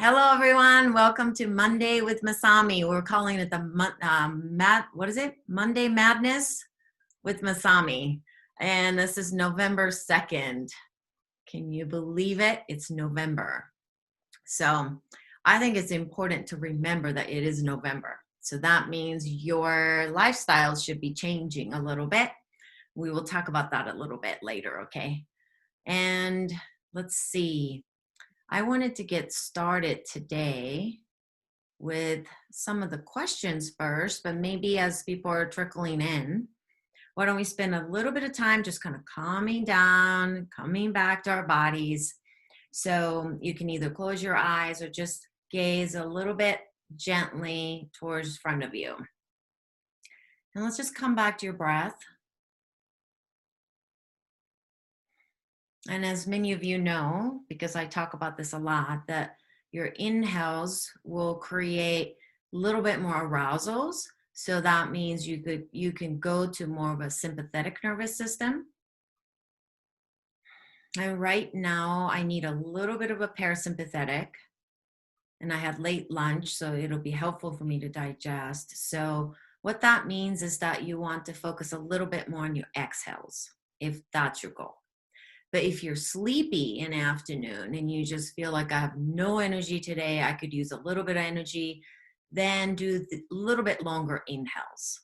Hello, everyone. Welcome to Monday with Masami. We're calling it the Monday Madness with Masami. And this is November 2nd. Can you believe it? It's November. So I think it's important to remember that it is November. So that means your lifestyle should be changing a little bit. We will talk about that a little bit later, okay? And let's see. I wanted to get started today with some of the questions first, but maybe as people are trickling in, why don't we spend a little bit of time just kind of calming down, coming back to our bodies. So you can either close your eyes or just gaze a little bit gently towards front of you. And let's just come back to your breath. And as many of you know, because I talk about this a lot, that your inhales will create a little bit more arousals. So that means you can go to more of a sympathetic nervous system. And right now I need a little bit of a parasympathetic. And I had late lunch, so it'll be helpful for me to digest. So what that means is that you want to focus a little bit more on your exhales, if that's your goal. But if you're sleepy in the afternoon and you just feel like I have no energy today, I could use a little bit of energy, then do a little bit longer inhales.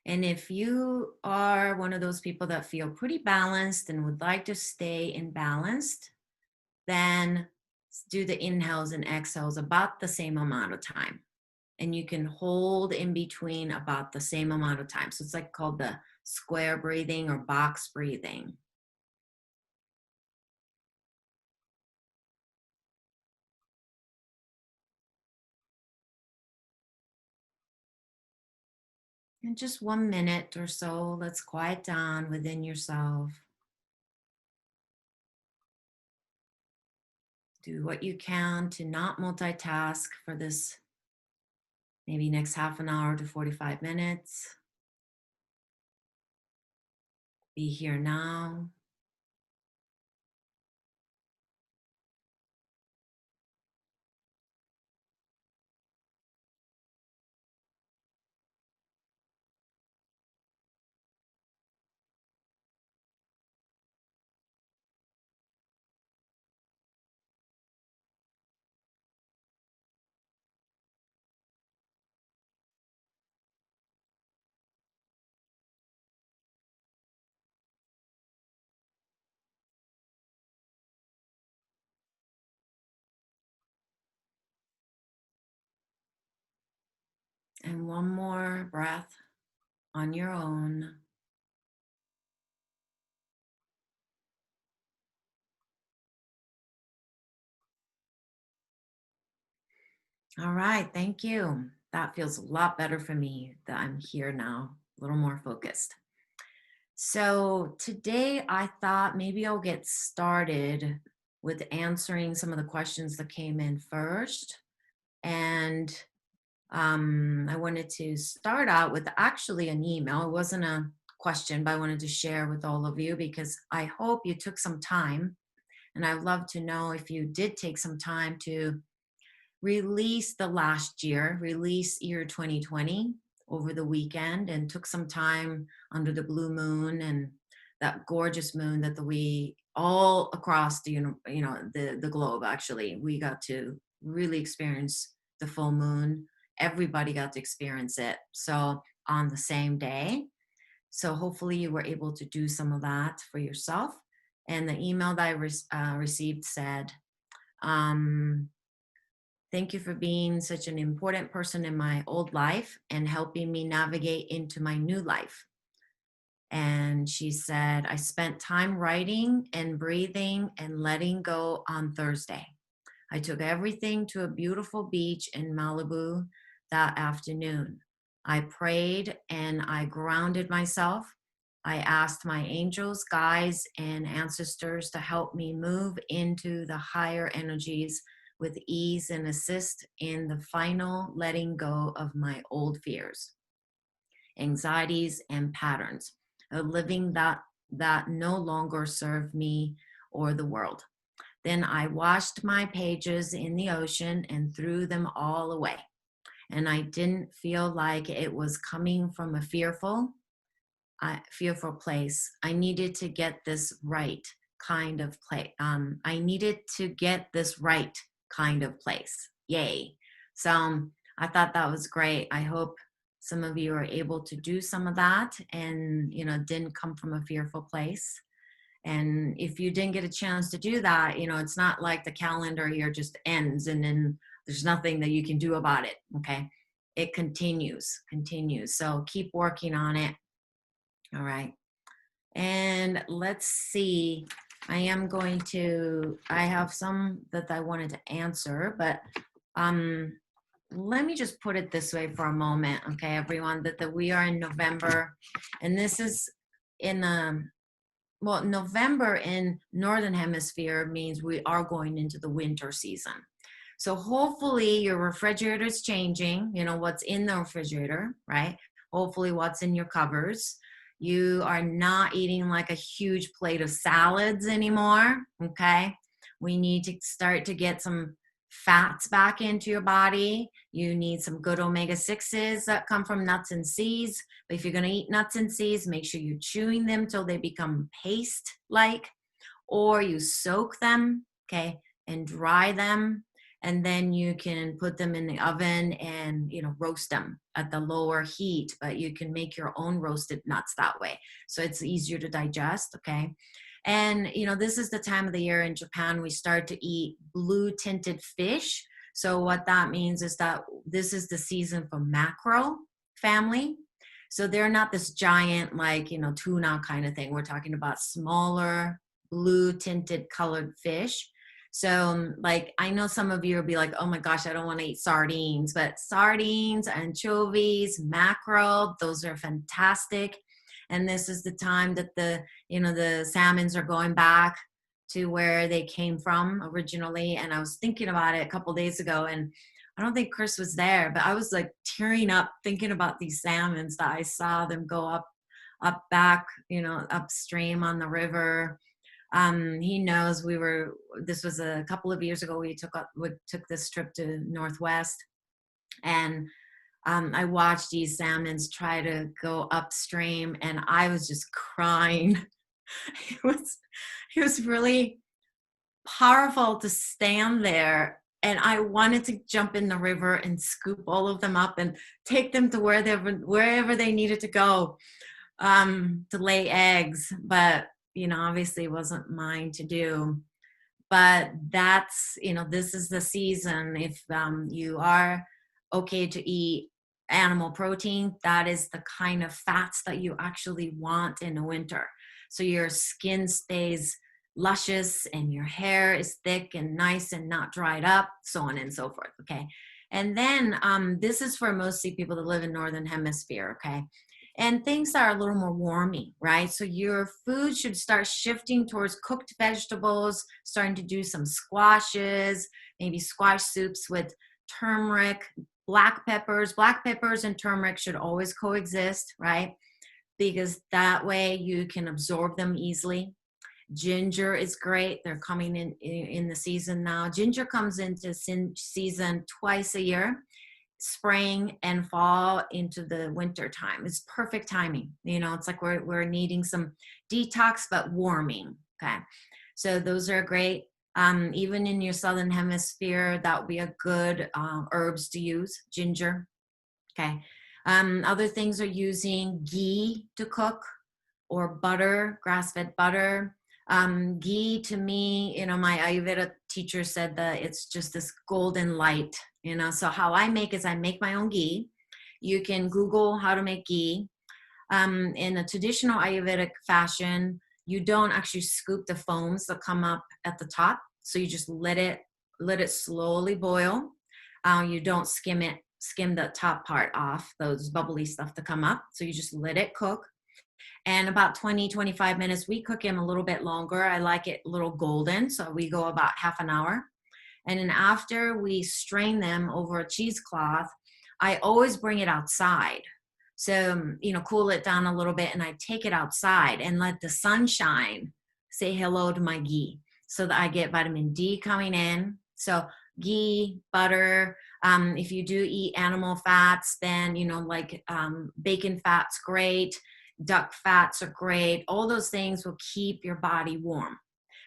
And if you are one of those people that feel pretty balanced and would like to stay in balanced, then do the inhales and exhales about the same amount of time. And you can hold in between about the same amount of time. So it's like called the square breathing or box breathing. In just 1 minute or so, let's quiet down within yourself. Do what you can to not multitask for this maybe next half an hour to 45 minutes. Be here now. And one more breath on your own. All right, thank you. That feels a lot better for me that I'm here now, a little more focused. So today I thought maybe I'll get started with answering some of the questions that came in first. And I wanted to start out with actually an email. It wasn't a question, but I wanted to share with all of you because I hope you took some time. And I'd love to know if you did take some time to release the last year, release year 2020 over the weekend and took some time under the blue moon and that gorgeous moon that we all across the globe, actually we got to really experience the full moon. Everybody got to experience it, so on the same day. So hopefully you were able to do some of that for yourself. And the email that I received said, thank you for being such an important person in my old life and helping me navigate into my new life. And she said, I spent time writing and breathing and letting go on Thursday. I took everything to a beautiful beach in Malibu that afternoon. I prayed and I grounded myself. I asked my angels, guides, and ancestors to help me move into the higher energies with ease and assist in the final letting go of my old fears, anxieties, and patterns. a living that no longer served me or the world. Then I washed my pages in the ocean and threw them all away. And I didn't feel like it was coming from a fearful place. I needed to get this right kind of place. I needed to get this right kind of place. Yay. So I thought that was great. I hope some of you are able to do some of that and, didn't come from a fearful place. And if you didn't get a chance to do that, it's not like the calendar year just ends and then there's nothing that you can do about it. Okay. It continues. So keep working on it. All right. And let's see. I have some that I wanted to answer, but let me just put it this way for a moment. Okay, everyone, that we are in November, and this is in November in Northern Hemisphere means we are going into the winter season. So hopefully your refrigerator is changing, what's in the refrigerator, right? Hopefully what's in your cupboards. You are not eating like a huge plate of salads anymore, okay? We need to start to get some fats back into your body. You need some good omega-6s that come from nuts and seeds. But if you're going to eat nuts and seeds, make sure you're chewing them till they become paste-like, or you soak them, okay, and dry them. And then you can put them in the oven and, roast them at the lower heat, but you can make your own roasted nuts that way. So it's easier to digest, okay? And, this is the time of the year in Japan, we start to eat blue tinted fish. So what that means is that this is the season for mackerel family. So they're not this giant, tuna kind of thing. We're talking about smaller, blue tinted colored fish. So I know some of you will be like, oh my gosh, I don't want to eat sardines, but sardines, anchovies, mackerel, those are fantastic. And this is the time that the salmons are going back to where they came from originally. And I was thinking about it a couple days ago, and I don't think Chris was there, but I was tearing up thinking about these salmons that I saw them go up back, upstream on the river. He knows this was a couple of years ago, we took this trip to Northwest, and I watched these salmons try to go upstream, and I was just crying. It was really powerful to stand there, and I wanted to jump in the river and scoop all of them up and take them to wherever they needed to go to lay eggs. But obviously it wasn't mine to do. But that's, this is the season. If you are okay to eat animal protein, that is the kind of fats that you actually want in the winter. So your skin stays luscious and your hair is thick and nice and not dried up, so on and so forth, okay? And then this is for mostly people that live in Northern Hemisphere, okay? And things that are a little more warming, right? So your food should start shifting towards cooked vegetables, starting to do some squashes, maybe squash soups with turmeric, black peppers. Black peppers and turmeric should always coexist, right? Because that way you can absorb them easily. Ginger is great. They're coming in the season now. Ginger comes into season twice a year, spring and fall into the winter time. It's perfect timing. It's like we're needing some detox, but warming. Okay. So those are great. Even in your Southern Hemisphere, that would be a good herbs to use, ginger. Okay. Other things are using ghee to cook or butter, grass-fed butter. Ghee to me, my Ayurveda teacher said that it's just this golden light, so how I make is I make my own ghee. You can Google how to make ghee. In a traditional Ayurvedic fashion, you don't actually scoop the foams that come up at the top. So you just let it slowly boil. You don't skim the top part off, those bubbly stuff to come up. So you just let it cook. And about 20-25 minutes, we cook them a little bit longer. I like it a little golden, so we go about half an hour. And then after we strain them over a cheesecloth, I always bring it outside. So, cool it down a little bit, and I take it outside and let the sunshine say hello to my ghee so that I get vitamin D coming in. So, ghee, butter. If you do eat animal fats, then, like bacon fat's great, duck fats are great. All those things will keep your body warm.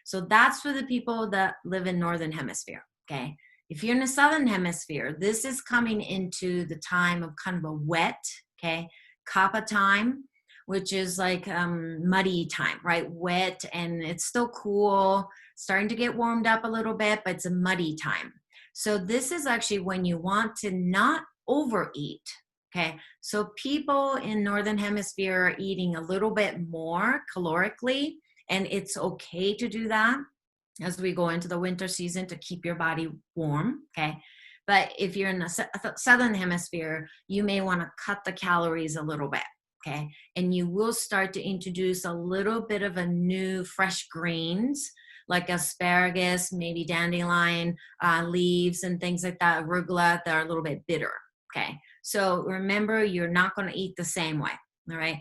So, that's for the people that live in Northern Hemisphere. Okay. If you're in the Southern Hemisphere, this is coming into the time of kind of a wet, okay, kappa time, which is like muddy time, right? Wet, and it's still cool, starting to get warmed up a little bit, but it's a muddy time. So this is actually when you want to not overeat, okay? So people in Northern Hemisphere are eating a little bit more calorically, and it's okay to do that as we go into the winter season to keep your body warm, okay? But if you're in the Southern Hemisphere, you may want to cut the calories a little bit, okay? And you will start to introduce a little bit of a new fresh greens, like asparagus, maybe dandelion leaves and things like that, arugula, that are a little bit bitter, okay? So remember, you're not going to eat the same way, all right?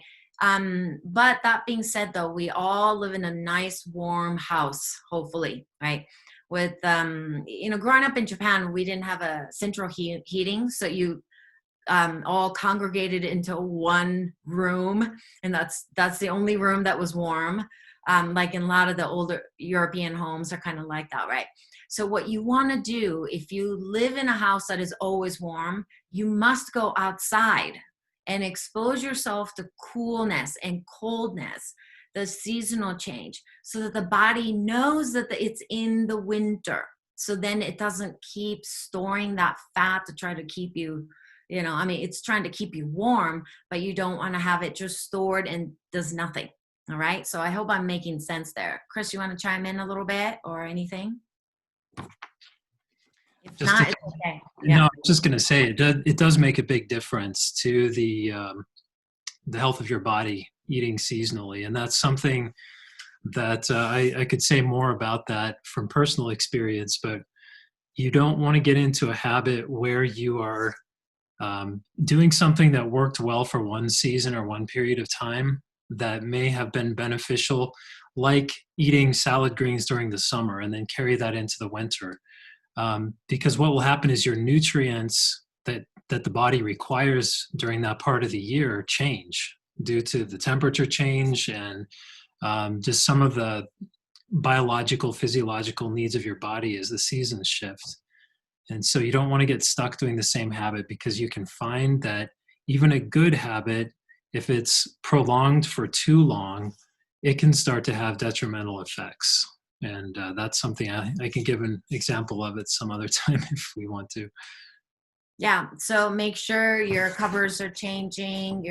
But that being said, though, we all live in a nice, warm house, hopefully, right? With, growing up in Japan, we didn't have a central heating. So you all congregated into one room, and that's the only room that was warm. Like in a lot of the older European homes are kind of like that, right? So what you want to do, if you live in a house that is always warm, you must go outside and expose yourself to coolness and coldness, the seasonal change, so that the body knows that it's in the winter. So then it doesn't keep storing that fat to try to keep you, it's trying to keep you warm, but you don't want to have it just stored and does nothing. All right. So I hope I'm making sense there. Chris, you want to chime in a little bit or anything? If Just not, to, it's okay. no, Yeah. I was just going to say it does make a big difference to the health of your body eating seasonally, and that's something that I could say more about that from personal experience. But you don't want to get into a habit where you are doing something that worked well for one season or one period of time that may have been beneficial, like eating salad greens during the summer and then carry that into the winter. Because what will happen is your nutrients that the body requires during that part of the year change due to the temperature change and just some of the biological, physiological needs of your body as the seasons shift. And so you don't want to get stuck doing the same habit, because you can find that even a good habit, if it's prolonged for too long, it can start to have detrimental effects. And that's something I can give an example of at some other time if we want to. Yeah. So make sure your covers are changing,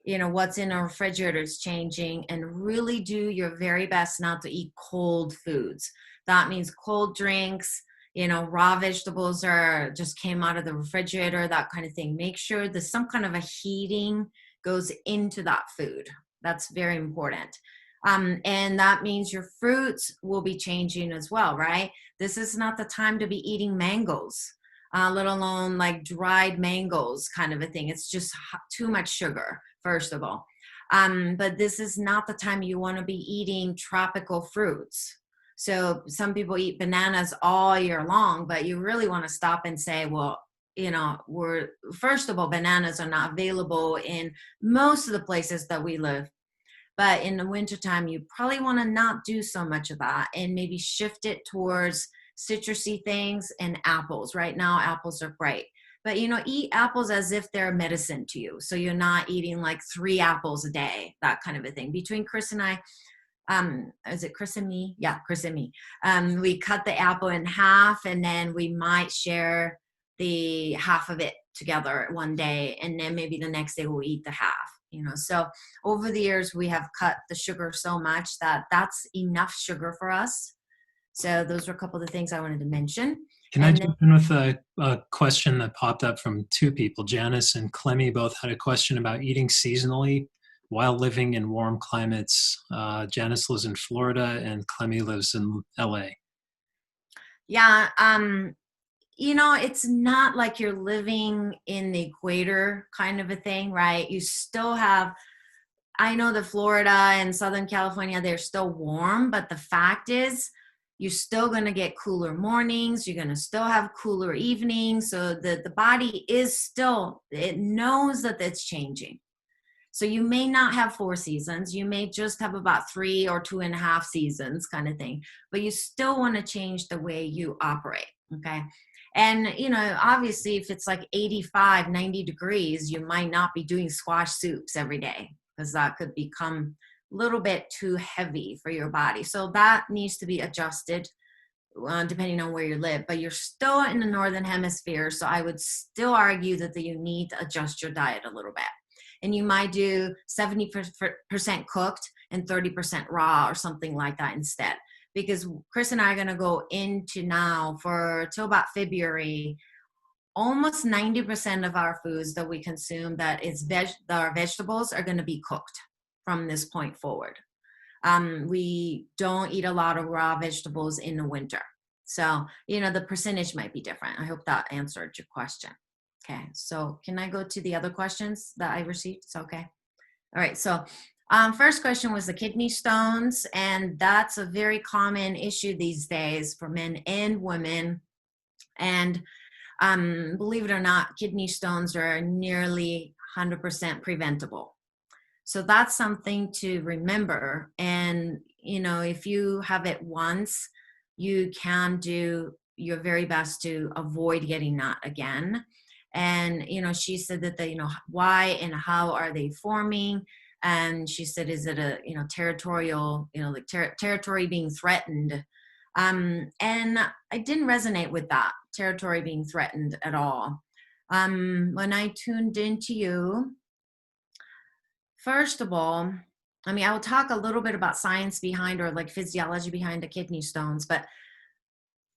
what's in a refrigerator is changing, and really do your very best not to eat cold foods. That means cold drinks, raw vegetables are just came out of the refrigerator, that kind of thing. Make sure that some kind of a heating goes into that food. That's very important. And that means your fruits will be changing as well, right? This is not the time to be eating mangoes, let alone like dried mangoes kind of a thing. It's just too much sugar, first of all. But this is not the time you want to be eating tropical fruits. So some people eat bananas all year long, but you really want to stop and say, well, first of all, bananas are not available in most of the places that we live. But in the wintertime, you probably want to not do so much of that and maybe shift it towards citrusy things and apples. Right now, apples are great. But, eat apples as if they're medicine to you. So you're not eating like 3 apples a day, that kind of a thing. Between Chris and I, is it Chris and me? Yeah, Chris and me. We cut the apple in half, and then we might share the half of it together one day, and then maybe the next day we'll eat the half. So over the years we have cut the sugar so much that that's enough sugar for us. So those were a couple of the things I wanted to mention. Can I And then, jump in with a question that popped up from two people? Janice and Clemmy both had a question about eating seasonally while living in warm climates. Janice lives in Florida and Clemmy lives in LA. yeah, it's not like you're living in the equator kind of a thing, right? You still have, I know that Florida and Southern California, they're still warm, but the fact is, you're still going to get cooler mornings. You're going to still have cooler evenings. So the body is still, it knows that it's changing. So you may not have 4 seasons. You may just have about 3 or 2.5 seasons kind of thing, but you still want to change the way you operate. Okay. And, obviously if it's like 85, 90 degrees, you might not be doing squash soups every day because that could become a little bit too heavy for your body. So that needs to be adjusted depending on where you live, but you're still in the Northern Hemisphere. So I would still argue that you need to adjust your diet a little bit. And you might do 70% cooked and 30% raw or something like that instead. Because Chris and I are going to go into now till about February, almost 90% of our foods that we consume our vegetables are going to be cooked from this point forward. We don't eat a lot of raw vegetables in the winter. So, the percentage might be different. I hope that answered your question. Okay, so can I go to the other questions that I received? It's okay. All right, so first question was the kidney stones, and that's a very common issue these days for men and women. And believe it or not, kidney stones are nearly 100% preventable. So that's something to remember. And, if you have it once, you can do your very best to avoid getting that again. And, she said that why and how are they forming? And she said, is it a, territorial, like territory being threatened? And I didn't resonate with that territory being threatened at all. When I tuned into you, first of all, I will talk a little bit about science behind or like physiology behind the kidney stones, but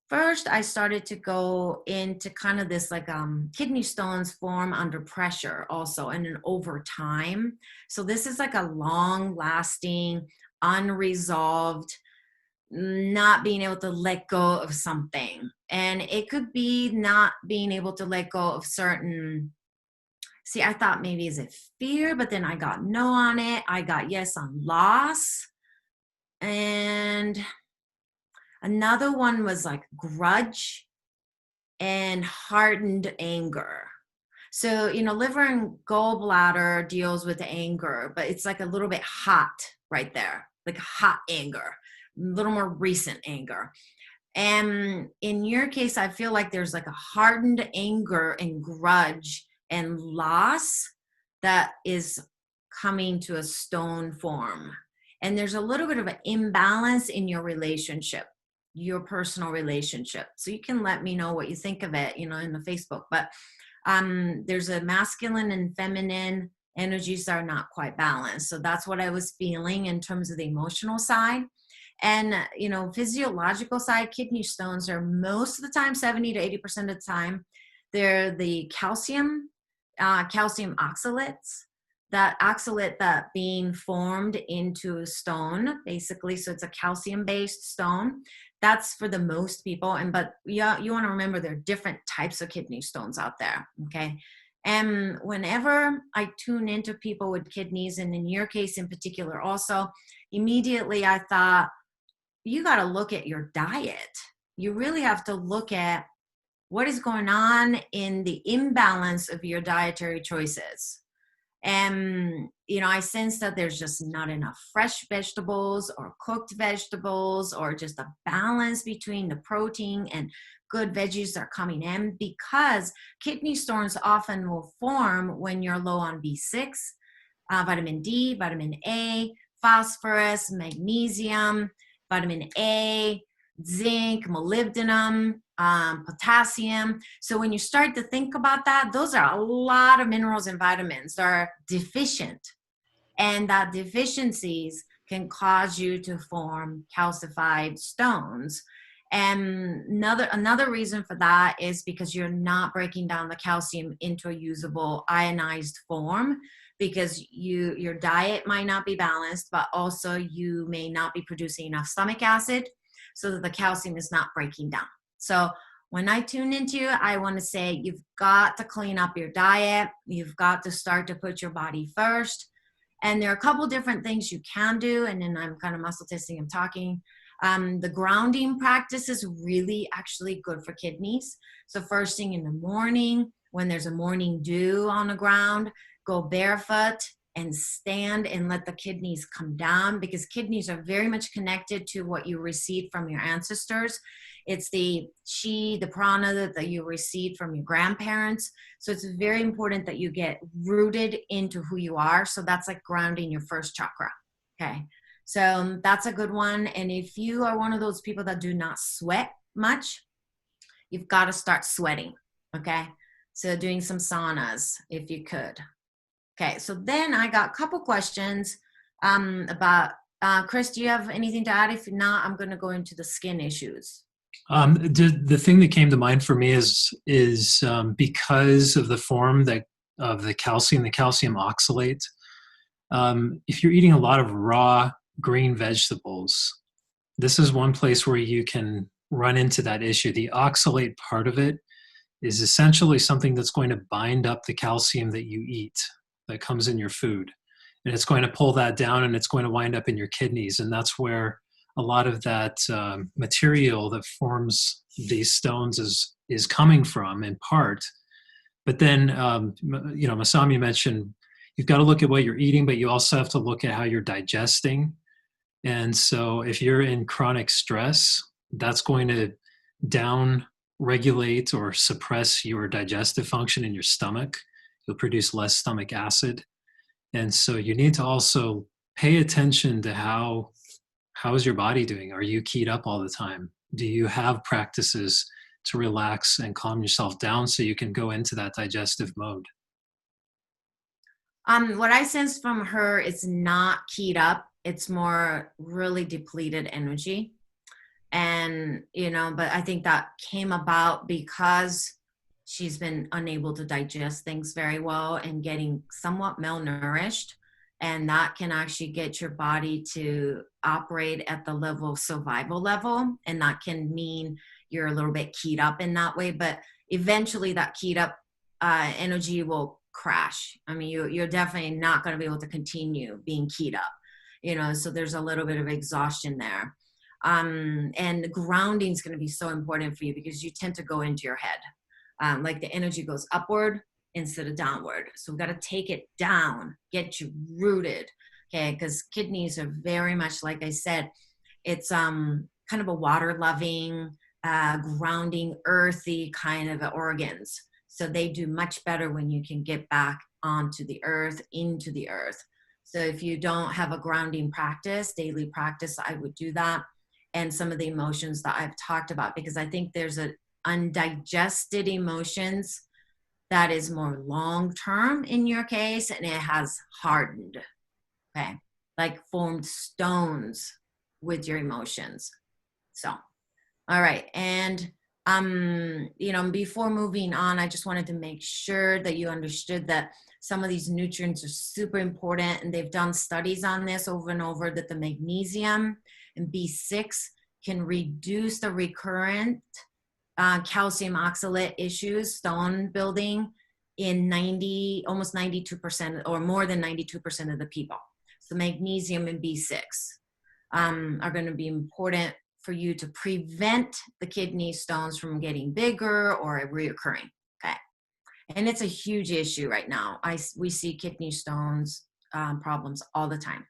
first I started to go into kind of this like kidney stones form under pressure also and then over time. So this is like a long lasting, unresolved, not being able to let go of something. And it could be not being able to let go of certain. See, I thought maybe is it fear, but then I got no on it. I got yes on loss. And another one was like grudge and hardened anger. So, liver and gallbladder deals with anger, but it's like a little bit hot right there, like hot anger, a little more recent anger. And in your case, I feel like there's like a hardened anger and grudge and loss that is coming to a stone form. And there's a little bit of an imbalance in your relationship, your personal relationship. So you can let me know what you think of it, in the Facebook. But there's a masculine and feminine energies that are not quite balanced. So that's what I was feeling in terms of the emotional side. And, physiological side, kidney stones are most of the time, 70 to 80% of the time, they're the calcium oxalates, that oxalate that being formed into a stone, basically. So it's a calcium-based stone. That's for the most people. But yeah, you want to remember there are different types of kidney stones out there. Okay. And whenever I tune into people with kidneys, and in your case in particular also, immediately I thought, you got to look at your diet. You really have to look at what is going on in the imbalance of your dietary choices. And, I sense that there's just not enough fresh vegetables or cooked vegetables or just a balance between the protein and good veggies that are coming in, because kidney stones often will form when you're low on B6, vitamin D, vitamin A, phosphorus, magnesium, vitamin A, zinc, molybdenum, potassium. So when you start to think about that, those are a lot of minerals and vitamins that are deficient. And that deficiencies can cause you to form calcified stones. And another reason for that is because you're not breaking down the calcium into a usable ionized form, because your diet might not be balanced, but also you may not be producing enough stomach acid so that the calcium is not breaking down. So When I tune into you, I want to say you've got to clean up your diet. You've got to start to put your body first. And there are a couple different things you can do. And then I'm kind of muscle testing, I'm talking. The grounding practice is really actually good for kidneys. So first thing in the morning, when there's a morning dew on the ground, go barefoot and stand and let the kidneys come down, because kidneys are very much connected to what you received from your ancestors. It's the chi, the prana that you received from your grandparents. So it's very important that you get rooted into who you are. So that's like grounding your first chakra. Okay. So that's a good one. And if you are one of those people that do not sweat much, you've got to start sweating. Okay. So doing some saunas if you could. Okay. So then I got a couple questions about, Chris, do you have anything to add? If not, I'm going to go into the skin issues. The thing that came to mind for me is because of the form that of the calcium oxalate. If you're eating a lot of raw green vegetables, this is one place where you can run into that issue. The oxalate part of it is essentially something that's going to bind up the calcium that you eat, that comes in your food. And it's going to pull that down, and it's going to wind up in your kidneys. And that's where a lot of that material that forms these stones is coming from, in part. But then, Masami mentioned you've got to look at what you're eating, but you also have to look at how you're digesting. And so if you're in chronic stress, that's going to down regulate or suppress your digestive function in your stomach. You'll produce less stomach acid. And so you need to also pay attention to how is your body doing? Are you keyed up all the time? Do you have practices to relax and calm yourself down so you can go into that digestive mode? What I sense from her is not keyed up. It's more really depleted energy. And, but I think that came about because she's been unable to digest things very well and getting somewhat malnourished. And that can actually get your body to operate at the level of survival level. And that can mean you're a little bit keyed up in that way. But eventually that keyed up energy will crash. I mean, you're definitely not going to be able to continue being keyed up, so there's a little bit of exhaustion there. And grounding is going to be so important for you because you tend to go into your head. Like the energy goes upward instead of downward. So we've got to take it down, get you rooted. Okay. Because kidneys are very much, like I said, it's kind of a water loving, grounding, earthy kind of organs. So they do much better when you can get back onto the earth, into the earth. So if you don't have a grounding practice, daily practice, I would do that. And some of the emotions that I've talked about, because I think there's an undigested emotions that is more long-term in your case, and it has hardened, okay? Like formed stones with your emotions. So, all right. And, before moving on, I just wanted to make sure that you understood that some of these nutrients are super important, and they've done studies on this over and over, that the magnesium and B6 can reduce the recurrent calcium oxalate issues, stone building, in almost 92% or more than 92% of the people. So magnesium and B6 are going to be important for you to prevent the kidney stones from getting bigger or reoccurring. Okay. And it's a huge issue right now. We see kidney stones problems all the time.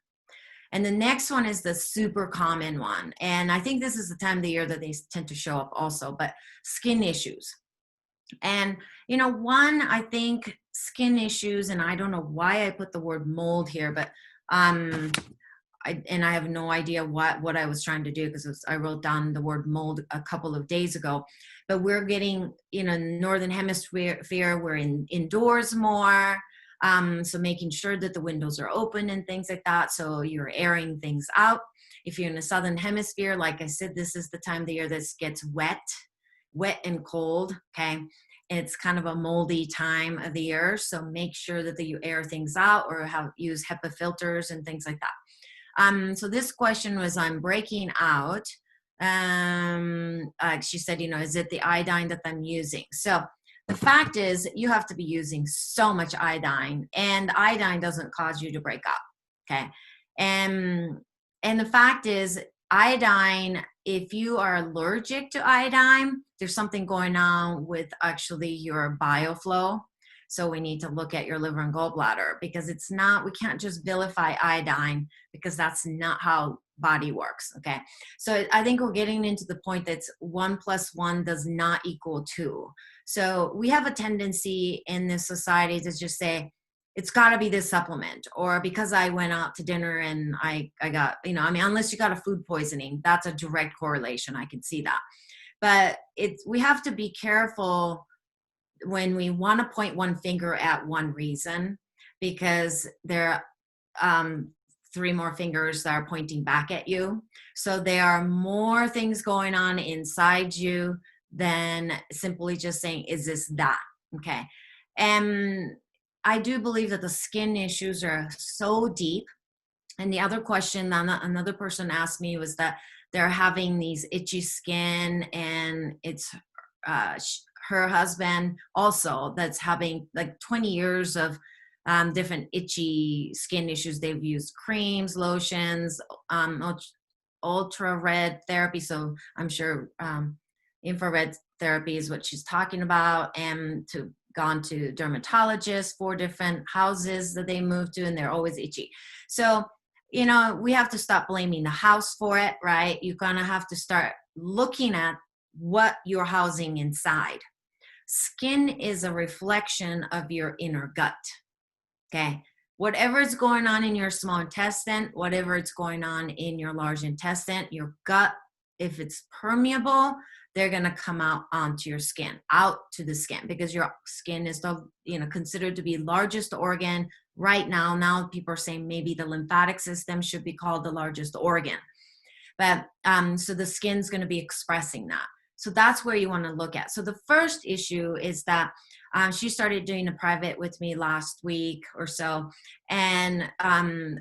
And the next one is the super common one. And I think this is the time of the year that they tend to show up also, but skin issues. And, one, I think skin issues, and I don't know why I put the word mold here, but I have no idea what I was trying to do, because I wrote down the word mold a couple of days ago. But we're getting, Northern Hemisphere, we're indoors more. So making sure that the windows are open and things like that. So you're airing things out. If you're in the Southern Hemisphere, like I said, this is the time of the year this gets wet and cold. Okay. It's kind of a moldy time of the year. So make sure that you air things out or use HEPA filters and things like that. So this question was, I'm breaking out She said, is it the iodine that I'm using? So the fact is, you have to be using so much iodine, and iodine doesn't cause you to break up. Okay. And and the fact is, iodine, if you are allergic to iodine, there's something going on with actually your bioflow. So we need to look at your liver and gallbladder, because it's not, we can't just vilify iodine, because that's not how body works. Okay. So I think we're getting into the point that 1 + 1 does not equal 2. So we have a tendency in this society to just say, it's got to be this supplement, or because I went out to dinner and I got, unless you got a food poisoning, that's a direct correlation. I can see that. But we have to be careful when we want to point one finger at one reason, because there are 3 more fingers that are pointing back at you. So there are more things going on inside you than simply just saying, is this that? Okay. And I do believe that the skin issues are so deep. And the other question that another person asked me was that they're having these itchy skin, and it's uh, her husband also that's having like 20 years of different itchy skin issues. They've used creams, lotions, ultra red therapy. So I'm sure infrared therapy is what she's talking about, and to gone to dermatologists, 4 different houses that they moved to, and they're always itchy. So we have to stop blaming the house for it, right? You're gonna have to start looking at what you're housing inside. Skin is a reflection of your inner gut. Okay. Whatever is going on in your small intestine, whatever is going on in your large intestine, your gut, if it's permeable, they're going to come out onto your skin, out to the skin, because your skin is the, considered to be largest organ right now. Now people are saying maybe the lymphatic system should be called the largest organ. But so the skin's going to be expressing that. So that's where you want to look at. So the first issue is that she started doing a private with me last week or so. And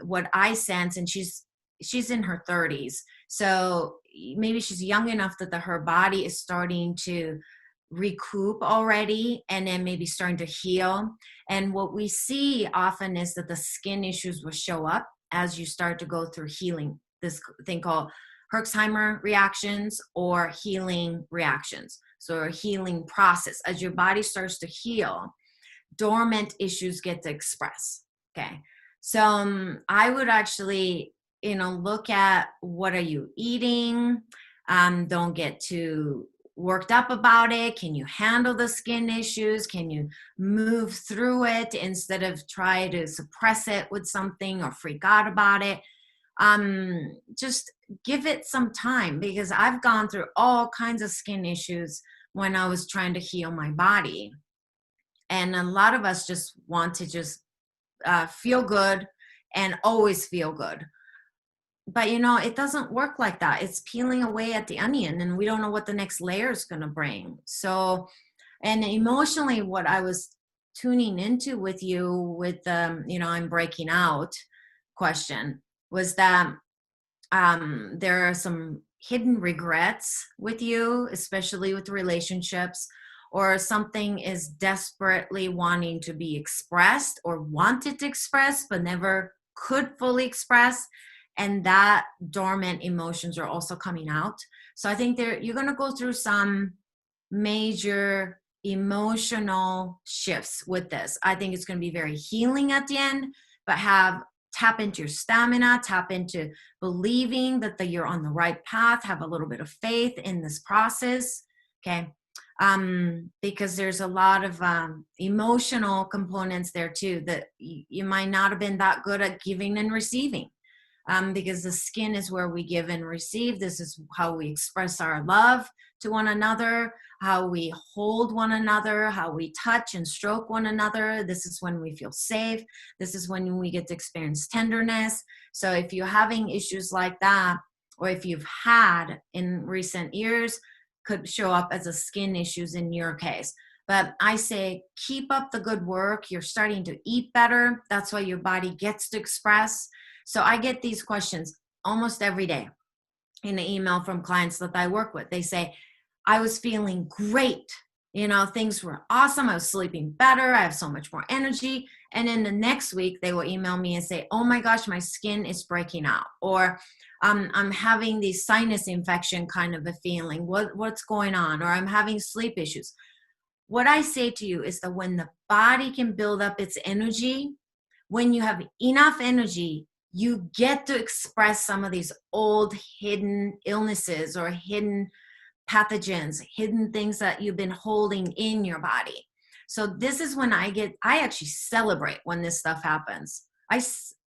what I sense, and she's in her 30s. So maybe she's young enough that her body is starting to recoup already, and then maybe starting to heal. And what we see often is that the skin issues will show up as you start to go through healing, this thing called Herxheimer reactions or healing reactions. So a healing process. As your body starts to heal, dormant issues get to express. Okay. So I would actually, look at what are you eating? Don't get too worked up about it. Can you handle the skin issues? Can you move through it instead of try to suppress it with something or freak out about it? Just give it some time, because I've gone through all kinds of skin issues when I was trying to heal my body. And a lot of us just want to just feel good and always feel good. But it doesn't work like that. It's peeling away at the onion, and we don't know what the next layer is going to bring. So, and emotionally, what I was tuning into with you with I'm breaking out question was that there are some hidden regrets with you, especially with relationships, or something is desperately wanting to be expressed or wanted to express but never could fully express, and that dormant emotions are also coming out. So I think you're going to go through some major emotional shifts with this. I think it's going to be very healing at the end, but tap into your stamina, tap into believing that you're on the right path, have a little bit of faith in this process. Okay. Because there's a lot of emotional components there too, that you might not have been that good at giving and receiving. Because the skin is where we give and receive. This is how we express our love to one another, how we hold one another, how we touch and stroke one another. This is when we feel safe. This is when we get to experience tenderness. So if you're having issues like that, or if you've had in recent years, could show up as a skin issues in your case. But I say, keep up the good work. You're starting to eat better. That's why your body gets to express. So I get these questions almost every day. in an email from clients that I work with. They say, I was feeling great. Things were awesome. I was sleeping better. I have so much more energy. And then the next week, they will email me and say, oh my gosh, my skin is breaking out. Or I'm having the sinus infection kind of a feeling. What's going on? Or I'm having sleep issues. What I say to you is that when the body can build up its energy, when you have enough energy, you get to express some of these old hidden illnesses or hidden pathogens, hidden things that you've been holding in your body. So this is when I actually celebrate when this stuff happens.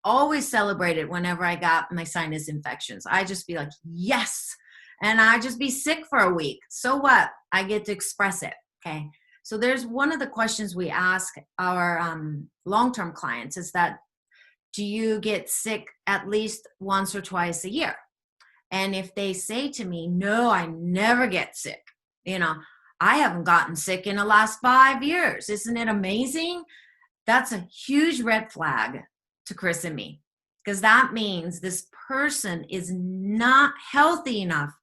Always celebrate it whenever I got my sinus infections. I just be like, yes. And I just be sick for a week. So what? I get to express it. Okay. So there's one of the questions we ask our long-term clients is that, do you get sick at least once or twice a year? And if they say to me, no, I never get sick, I haven't gotten sick in the last 5 years. Isn't it amazing? That's a huge red flag to Chris and me, because that means this person is not healthy enough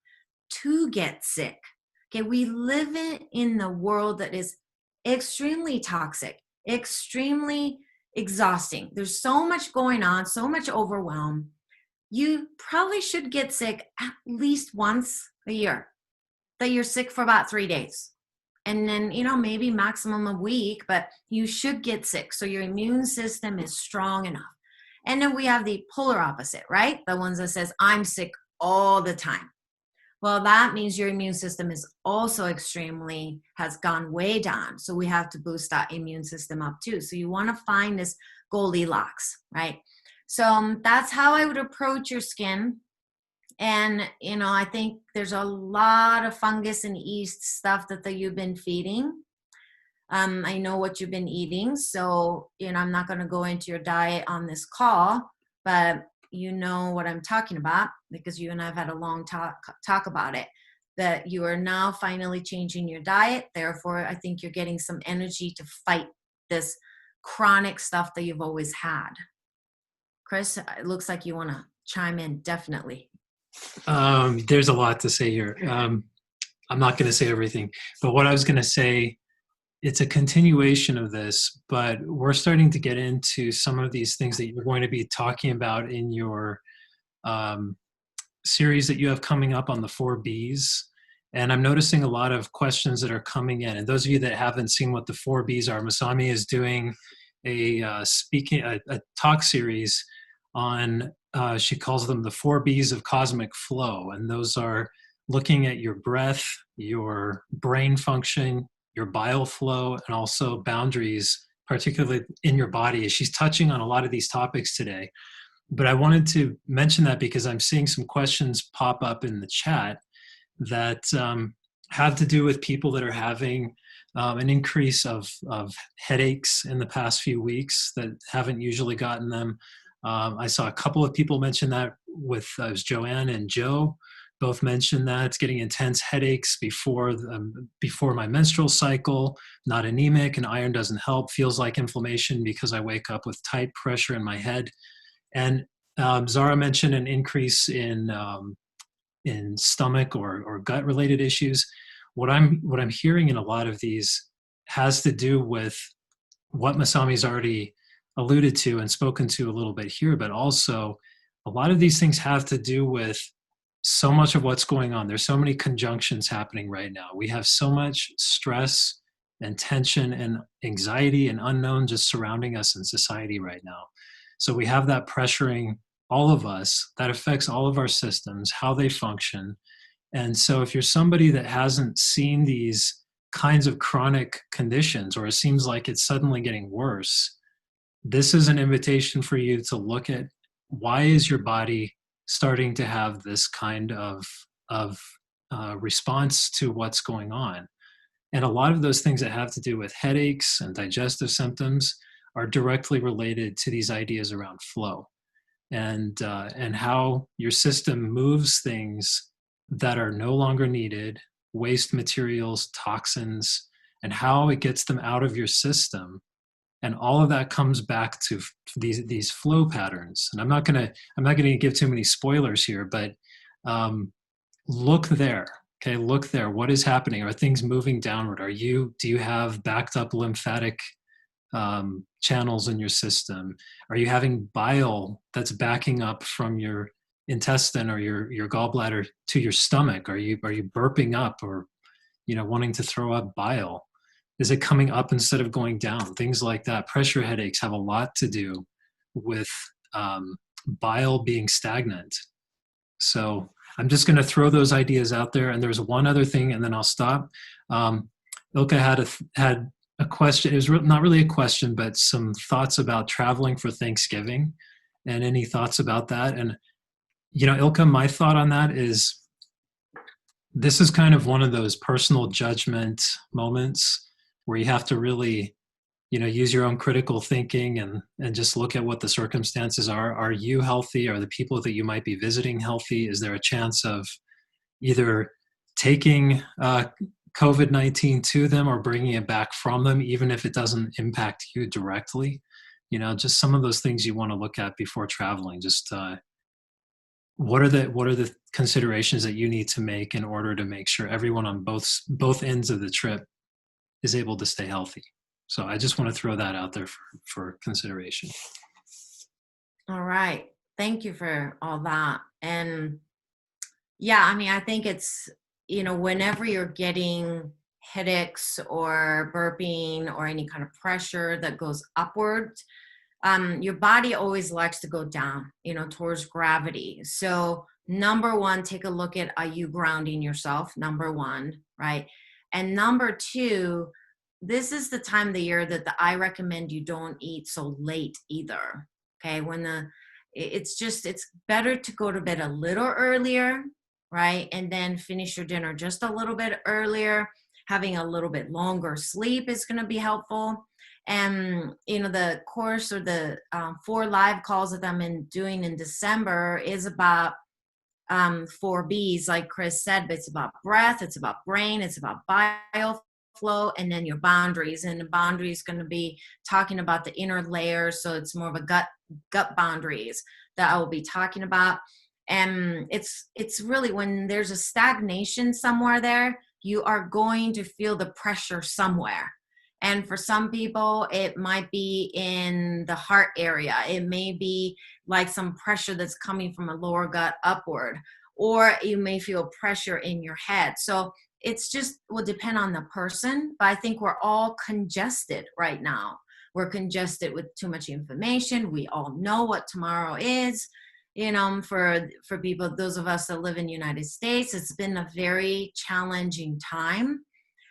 to get sick. Okay, we live in the world that is extremely toxic, extremely exhausting. There's so much going on, so much overwhelm. You probably should get sick at least once a year, that you're sick for about 3 days. And then, maybe maximum a week, but you should get sick. So your immune system is strong enough. And then we have the polar opposite, right? The ones that says, I'm sick all the time. Well, that means your immune system is also has gone way down. So we have to boost that immune system up too. So you want to find this Goldilocks, right? So that's how I would approach your skin. And, I think there's a lot of fungus and yeast stuff that you've been feeding. I know what you've been eating. So, I'm not going to go into your diet on this call, but you know what I'm talking about because you and I have had a long talk about it, that you are now finally changing your diet. Therefore, I think you're getting some energy to fight this chronic stuff that you've always had. Chris, it looks like you want to chime in, definitely. There's a lot to say here. I'm not going to say everything, but what I was going to say, it's a continuation of this, but we're starting to get into some of these things that you're going to be talking about in your series that you have coming up on the 4Bs. And I'm noticing a lot of questions that are coming in. And those of you that haven't seen what the 4Bs are, Masami is doing a talk series on, she calls them the 4Bs of cosmic flow. And those are looking at your breath, your brain function, your bile flow, and also boundaries, particularly in your body. She's touching on a lot of these topics today. But I wanted to mention that because I'm seeing some questions pop up in the chat that have to do with people that are having an increase of headaches in the past few weeks that haven't usually gotten them. I saw a couple of people mention that with it was Joanne and Joe. Both mentioned that it's getting intense headaches before my menstrual cycle, not anemic, and iron doesn't help. Feels like inflammation because I wake up with tight pressure in my head. And Zara mentioned an increase in stomach or gut related issues. What I'm hearing in a lot of these has to do with what Masami's already alluded to and spoken to a little bit here, but also a lot of these things have to do with so much of what's going on. There's so many conjunctions happening right now. We have so much stress and tension and anxiety and unknown just surrounding us in society right now. So we have that pressuring all of us. That affects all of our systems, how they function. And so if you're somebody that hasn't seen these kinds of chronic conditions, or it seems like it's suddenly getting worse, this is an invitation for you to look at, why is your body starting to have this kind of response to what's going on? And a lot of those things that have to do with headaches and digestive symptoms are directly related to these ideas around flow and how your system moves things that are no longer needed, waste materials, toxins, and how it gets them out of your system. And all of that comes back to these flow patterns. And I'm not gonna give too many spoilers here, but look there. Okay, look there. What is happening? Are things moving downward? Do you have backed up lymphatic channels in your system? Are you having bile that's backing up from your intestine or your gallbladder to your stomach? Are you burping up or wanting to throw up bile? Is it coming up instead of going down? Things like that. Pressure headaches have a lot to do with bile being stagnant. So I'm just going to throw those ideas out there. And there's one other thing, and then I'll stop. Ilka had a question. It was not really a question, but some thoughts about traveling for Thanksgiving, and any thoughts about that. And Ilka, my thought on that is this is kind of one of those personal judgment moments where you have to really use your own critical thinking and just look at what the circumstances are. Are you healthy? Are the people that you might be visiting healthy? Is there a chance of either taking COVID-19 to them or bringing it back from them, even if it doesn't impact you directly? Just some of those things you want to look at before traveling. Just what are the considerations that you need to make in order to make sure everyone on both ends of the trip is able to stay healthy? So I just want to throw that out there for consideration. All right. Thank you for all that. And yeah, I mean, I think it's, whenever you're getting headaches or burping or any kind of pressure that goes upward, your body always likes to go down, towards gravity. So number one, take a look at, are you grounding yourself? Number one, right? And number two, this is the time of the year that I recommend you don't eat so late either. Okay. It's better to go to bed a little earlier, right? And then finish your dinner just a little bit earlier. Having a little bit longer sleep is going to be helpful. And, the course or the 4 live calls that I'm doing in December is about 4 B's, like Chris said, but it's about breath, it's about brain, it's about bioflow, and then your boundaries. And the boundary is going to be talking about the inner layers. So it's more of a gut boundaries that I will be talking about. And it's really when there's a stagnation somewhere there, you are going to feel the pressure somewhere. And for some people, it might be in the heart area. It may be like some pressure that's coming from a lower gut upward, or you may feel pressure in your head. So it's just will depend on the person. But I think we're all congested right now. We're congested with too much information. We all know what tomorrow is. For people, those of us that live in the United States, it's been a very challenging time.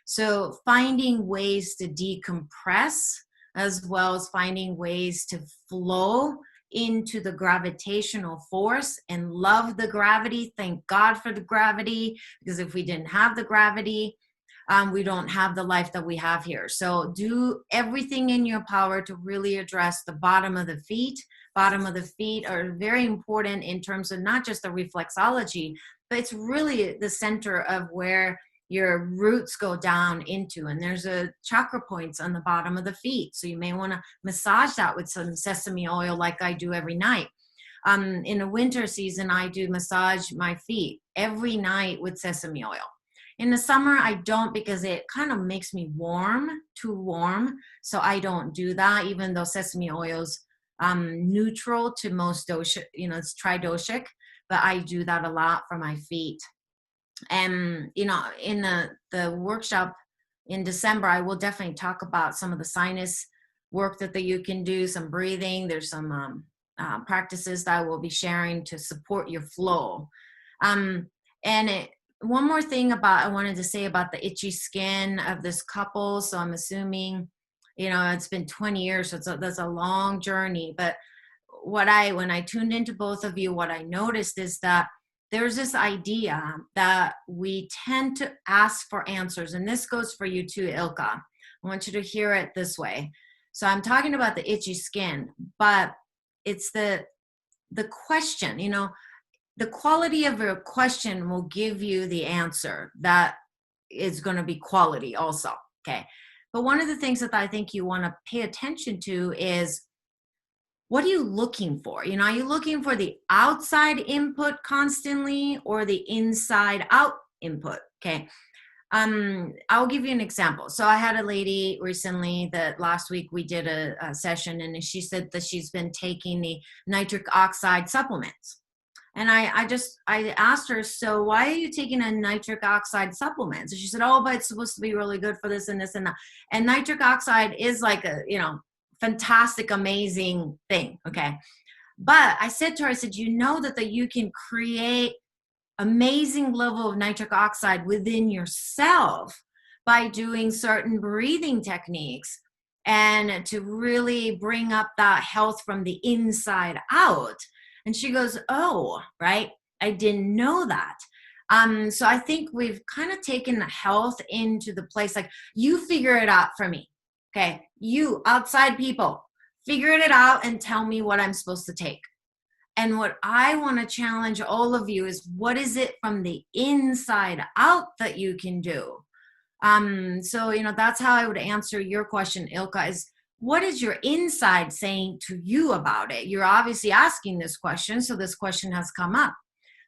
So finding ways to decompress, as well as finding ways to flow into the gravitational force and love the gravity. Thank God for the gravity, because if we didn't have the gravity, we don't have the life that we have here. So do everything in your power to really address the bottom of the feet. Bottom of the feet are very important in terms of not just the reflexology, but it's really the center of where your roots go down into. And there's a chakra points on the bottom of the feet. So you may want to massage that with some sesame oil, like I do every night. In the winter season, I do massage my feet every night with sesame oil. In the summer, I don't, because it kind of makes me too warm. So I don't do that, even though sesame oil's neutral to most dosha, it's tridoshic, but I do that a lot for my feet. And, in the workshop in December, I will definitely talk about some of the sinus work that you can do, some breathing. There's some practices that I will be sharing to support your flow. One more thing I wanted to say about the itchy skin of this couple. So I'm assuming, it's been 20 years, so that's a long journey. But when I tuned into both of you, what I noticed is that there's this idea that we tend to ask for answers. And this goes for you too, Ilka. I want you to hear it this way. So I'm talking about the itchy skin, but it's the question, the quality of your question will give you the answer that is going to be quality also. Okay. But one of the things that I think you want to pay attention to is, what are you looking for? Are you looking for the outside input constantly or the inside out input? Okay. I'll give you an example. So I had a lady recently that last week we did a session, and she said that she's been taking the nitric oxide supplements. And I asked her, so why are you taking a nitric oxide supplement? So she said, oh, but it's supposed to be really good for this and this and that. And nitric oxide is like a, fantastic, amazing thing. Okay. But I said to her, I said, that you can create amazing level of nitric oxide within yourself by doing certain breathing techniques and to really bring up that health from the inside out. And she goes, oh, right. I didn't know that. So I think we've kind of taken health into the place, like, you figure it out for me. Okay. You outside people, figure it out and tell me what I'm supposed to take. And what I want to challenge all of you is, what is it from the inside out that you can do? So, that's how I would answer your question, Ilka, is what is your inside saying to you about it? You're obviously asking this question, so this question has come up.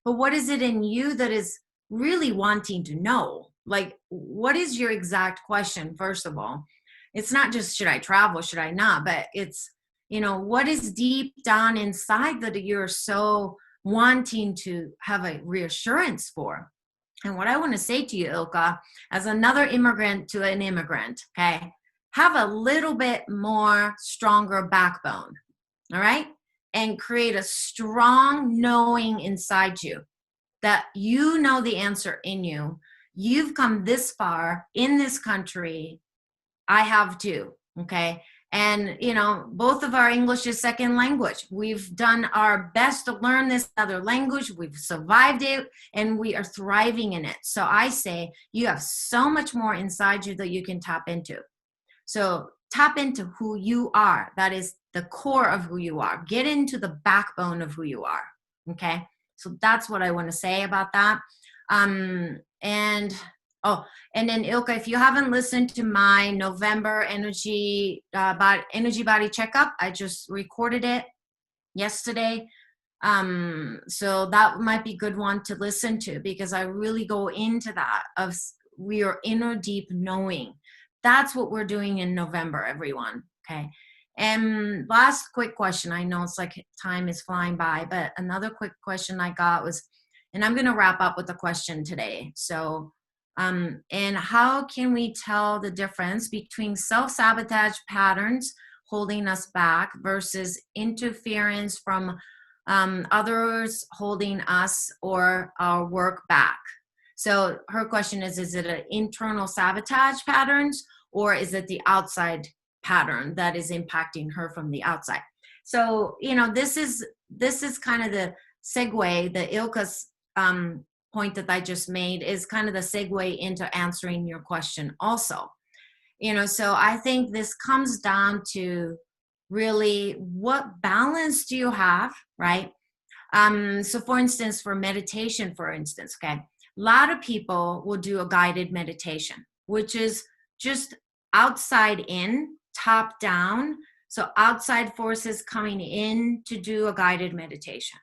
But what is it in you that is really wanting to know? Like, what is your exact question, first of all? It's not just, should I travel, should I not? But it's, what is deep down inside that you're so wanting to have a reassurance for? And what I want to say to you, Ilka, as another immigrant to an immigrant, okay, have a little bit more stronger backbone, all right? And create a strong knowing inside you that you know the answer in you. You've come this far in this country. I have too, okay? And, both of our English is second language. We've done our best to learn this other language. We've survived it and we are thriving in it. So I say you have so much more inside you that you can tap into. So tap into who you are. That is the core of who you are. Get into the backbone of who you are. Okay. So that's what I want to say about that. And then Ilka, if you haven't listened to my November energy body checkup, I just recorded it yesterday. So that might be a good one to listen to, because I really go into that of your inner deep knowing. That's what we're doing in November, everyone. Okay. And last quick question. I know it's like time is flying by, but another quick question I got was, and I'm going to wrap up with a question today. So, and how can we tell the difference between self-sabotage patterns holding us back versus interference from others holding us or our work back? So her question is it an internal sabotage patterns, or is it the outside pattern that is impacting her from the outside? So, this is kind of the segue, the Ilka's point that I just made is kind of the segue into answering your question also. So I think this comes down to really, what balance do you have, right? So for instance, for meditation, for instance, okay, a lot of people will do a guided meditation, which is just outside in, top down. So outside forces coming in to do a guided meditation,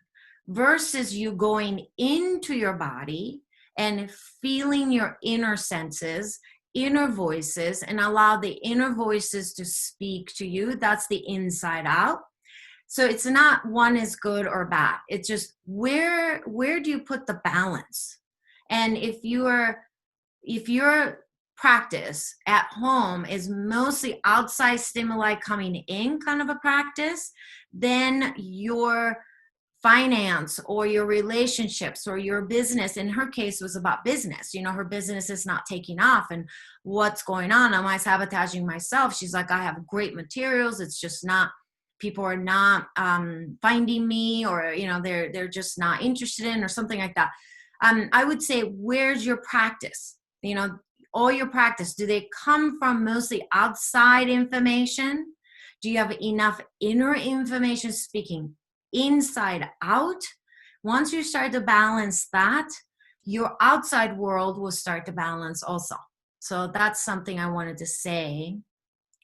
versus you going into your body and feeling your inner senses, inner voices, and allow the inner voices to speak to you. That's the inside out. So it's not one is good or bad. It's just where do you put the balance? And if your practice at home is mostly outside stimuli coming in kind of a practice, then your finance or your relationships or your business, in her case was about business, her business is not taking off, and what's going on? Am I sabotaging myself? She's like, I have great materials, it's just not, people are not finding me, or they're just not interested in, or something like that. I would say, where's your practice? All your practice, do they come from mostly outside information? Do you have enough inner information speaking inside out? Once you start to balance that, your outside world will start to balance also. So that's something I wanted to say.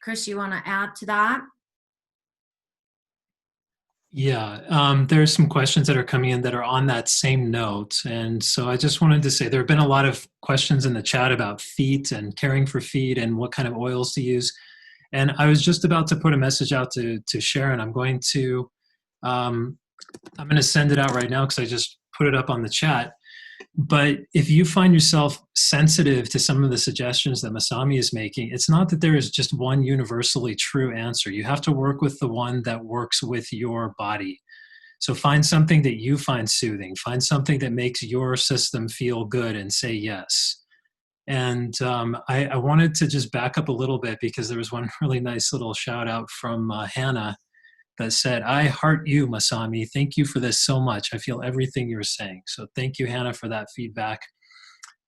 Chris, you want to add to that? Yeah, there's some questions that are coming in that are on that same note. And so I just wanted to say there have been a lot of questions in the chat about feet and caring for feet and what kind of oils to use. And I was just about to put a message out to Sharon. Um, I'm going to send it out right now because I just put it up on the chat. But if you find yourself sensitive to some of the suggestions that Masami is making, it's not that there is just one universally true answer. You have to work with the one that works with your body. So find something that you find soothing, find something that makes your system feel good and say yes. And I wanted to just back up a little bit because there was one really nice little shout out from Hannah that said, I heart you, Masami. Thank you for this so much. I feel everything you're saying. So thank you, Hannah, for that feedback.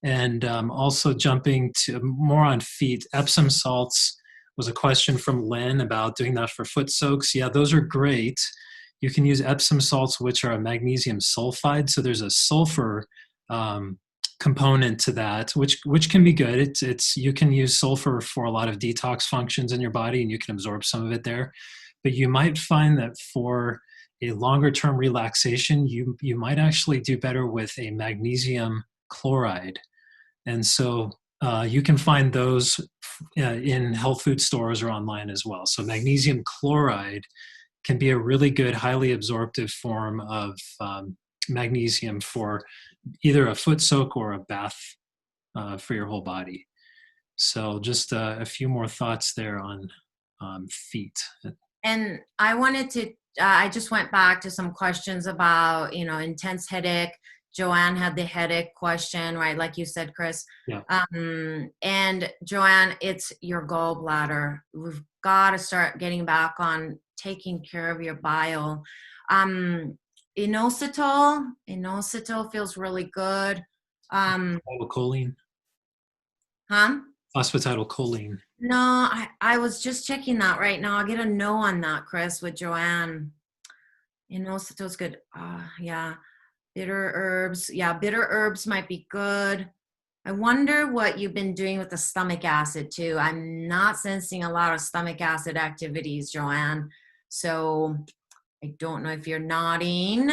And also jumping to more on feet, Epsom salts was a question from Lynn about doing that for foot soaks. Yeah, those are great. You can use Epsom salts, which are a magnesium sulfide. So there's a sulfur um, component to that, which can be good. It's you can use sulfur for a lot of detox functions in your body, and you can absorb some of it there. But you might find that for a longer term relaxation, you might actually do better with a magnesium chloride. And so you can find those in health food stores or online as well. So magnesium chloride can be a really good, highly absorptive form of magnesium for either a foot soak or a bath for your whole body. So just a few more thoughts there on feet. And I wanted to, I just went back to some questions about, intense headache. Joanne had the headache question, right? Like you said, Chris. Yeah. And Joanne, it's your gallbladder. We've got to start getting back on taking care of your bile. Inositol feels really good. Choline, Huh? phosphatidylcholine. No, I was just checking that right now. I'll get a no on that, Chris, with Joanne. Inositol's good. Yeah. Bitter herbs. Yeah, bitter herbs might be good. I wonder what you've been doing with the stomach acid too. I'm not sensing a lot of stomach acid activities, Joanne. So I don't know if you're nodding,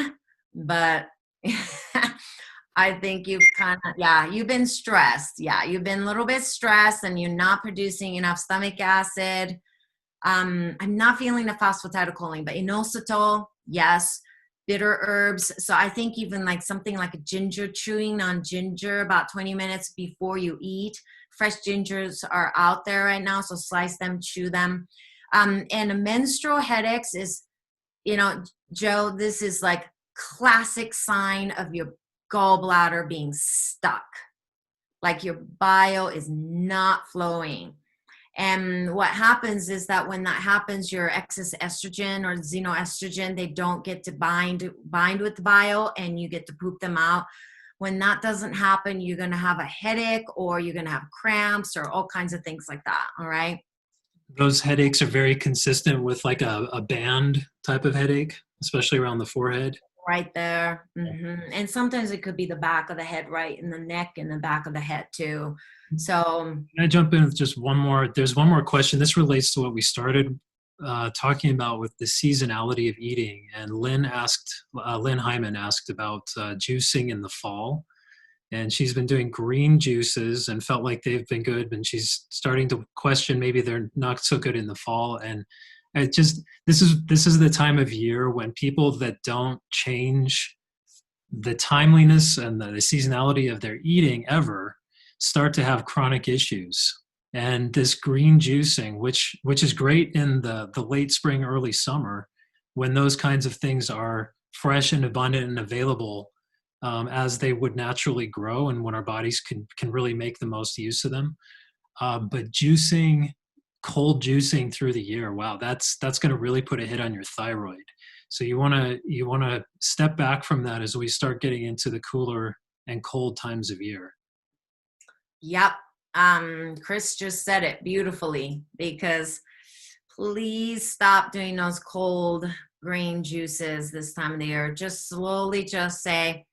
but I think you've kind of, yeah, you've been stressed. Yeah, you've been a little bit stressed and you're not producing enough stomach acid. I'm not feeling the phosphatidylcholine, but inositol, yes. Bitter herbs. So I think even like something like a ginger, chewing on ginger about 20 minutes before you eat. Fresh gingers are out there right now, so slice them, chew them. And menstrual headaches is, Joe, this is like classic sign of your gallbladder being stuck. Like your bile is not flowing. And what happens is that when that happens, your excess estrogen or xenoestrogen, they don't get to bind with the bile and you get to poop them out. When that doesn't happen, you're going to have a headache or you're going to have cramps or all kinds of things like that. All right. Those headaches are very consistent with like a band type of headache, especially around the forehead. Right there. And sometimes it could be the back of the head, right? In the neck and the back of the head too. So, Can I jump in with just one more? There's one more question. This relates to what we started talking about with the seasonality of eating. And Lynn Hyman asked about juicing in the fall. And she's been doing green juices and felt like they've been good. And she's starting to question maybe they're not so good in the fall. And it just this is the time of year when people that don't change the timeliness and the seasonality of their eating ever start to have chronic issues. And this green juicing, which is great in the late spring, early summer, when those kinds of things are fresh and abundant and available as they would naturally grow, and when our bodies can really make the most use of them. But juicing, cold juicing through the year, wow, that's going to really put a hit on your thyroid. So you want to step back from that as we start getting into the cooler and cold times of year. yep. Chris just said it beautifully because please stop doing those cold green juices this time of the year. Just slowly just say,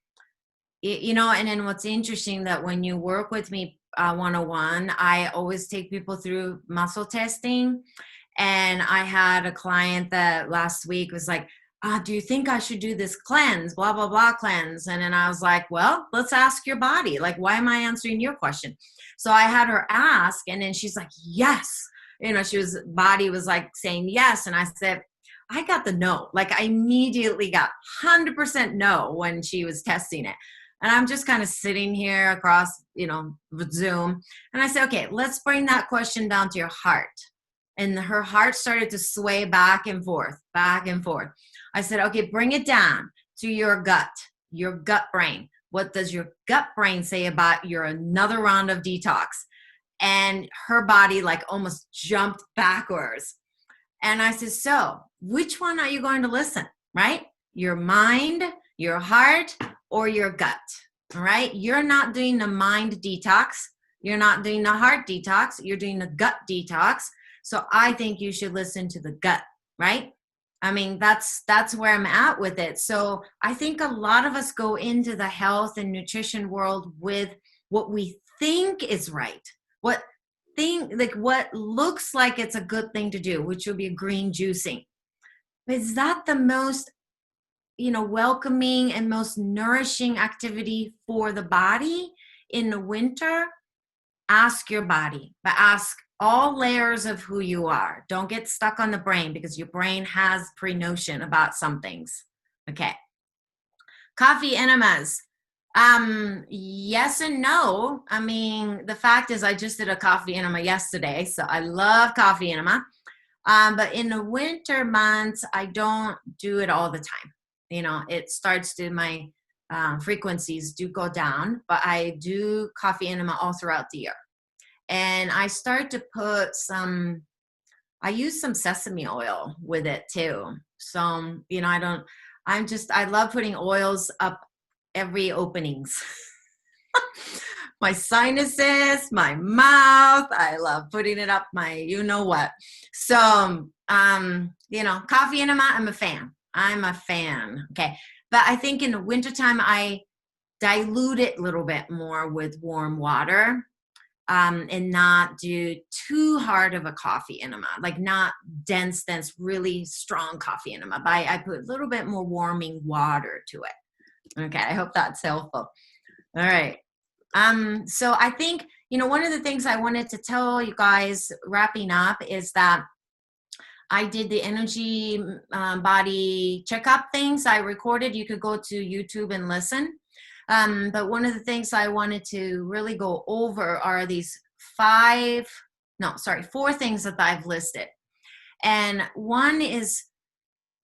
and then what's interesting that when you work with me 101, I always take people through muscle testing. And I had a client that last week was like, do you think I should do this cleanse, blah, blah, blah cleanse? And then I was like, well, let's ask your body. Like, why am I answering your question? So I had her ask, and then she's like, yes. Body was like saying yes. And I said, I got the no. Like, I immediately got 100% no when she was testing it. And I'm just kind of sitting here across, with Zoom. And I said, okay, let's bring that question down to your heart. And her heart started to sway back and forth, back and forth. I said, okay, bring it down to your gut brain. What does your gut brain say about your another round of detox? And her body like almost jumped backwards. And I said, so which one are you going to listen, right? Your mind, your heart, or your gut, all right? You're not doing the mind detox. You're not doing the heart detox. You're doing the gut detox. So I think you should listen to the gut, right? I mean, that's where I'm at with it. So I think a lot of us go into the health and nutrition world with what we think is right, what looks like it's a good thing to do, which would be green juicing. But is that the most, welcoming and most nourishing activity for the body in the winter? Ask your body, but ask all layers of who you are. Don't get stuck on the brain, because your brain has pre-notion about some things. Okay. Coffee enemas. Yes and no. I mean, the fact is I just did a coffee enema yesterday, so I love coffee enema. But in the winter months, I don't do it all the time. It starts to, my frequencies do go down, but I do coffee enema all throughout the year. And I start to put I use some sesame oil with it too. So, I love putting oils up every openings. My sinuses, my mouth, I love putting it up my, what. So, coffee enema, I'm a fan. Okay. But I think in the wintertime, I dilute it a little bit more with warm water. And not do too hard of a coffee enema, like not dense, really strong coffee enema. But I put a little bit more warming water to it. Okay, I hope that's helpful. All right. So I think, one of the things I wanted to tell you guys wrapping up is that I did the energy body checkup things I recorded. You could go to YouTube and listen. But one of the things I wanted to really go over are these 4 things that I've listed. And one is,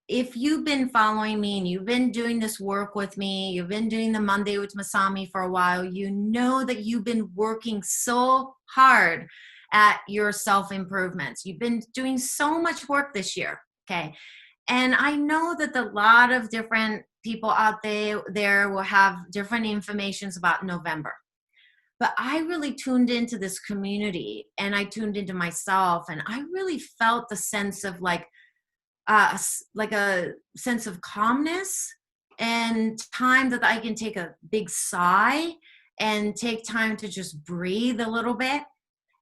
if you've been following me and you've been doing this work with me, you've been doing the Monday with Masami for a while, you know that you've been working so hard at your self-improvements. You've been doing so much work this year, okay? And I know that a lot of different people out there will have different informations about November. But I really tuned into this community, and I tuned into myself, and I really felt the sense of like a sense of calmness and time that I can take a big sigh and take time to just breathe a little bit.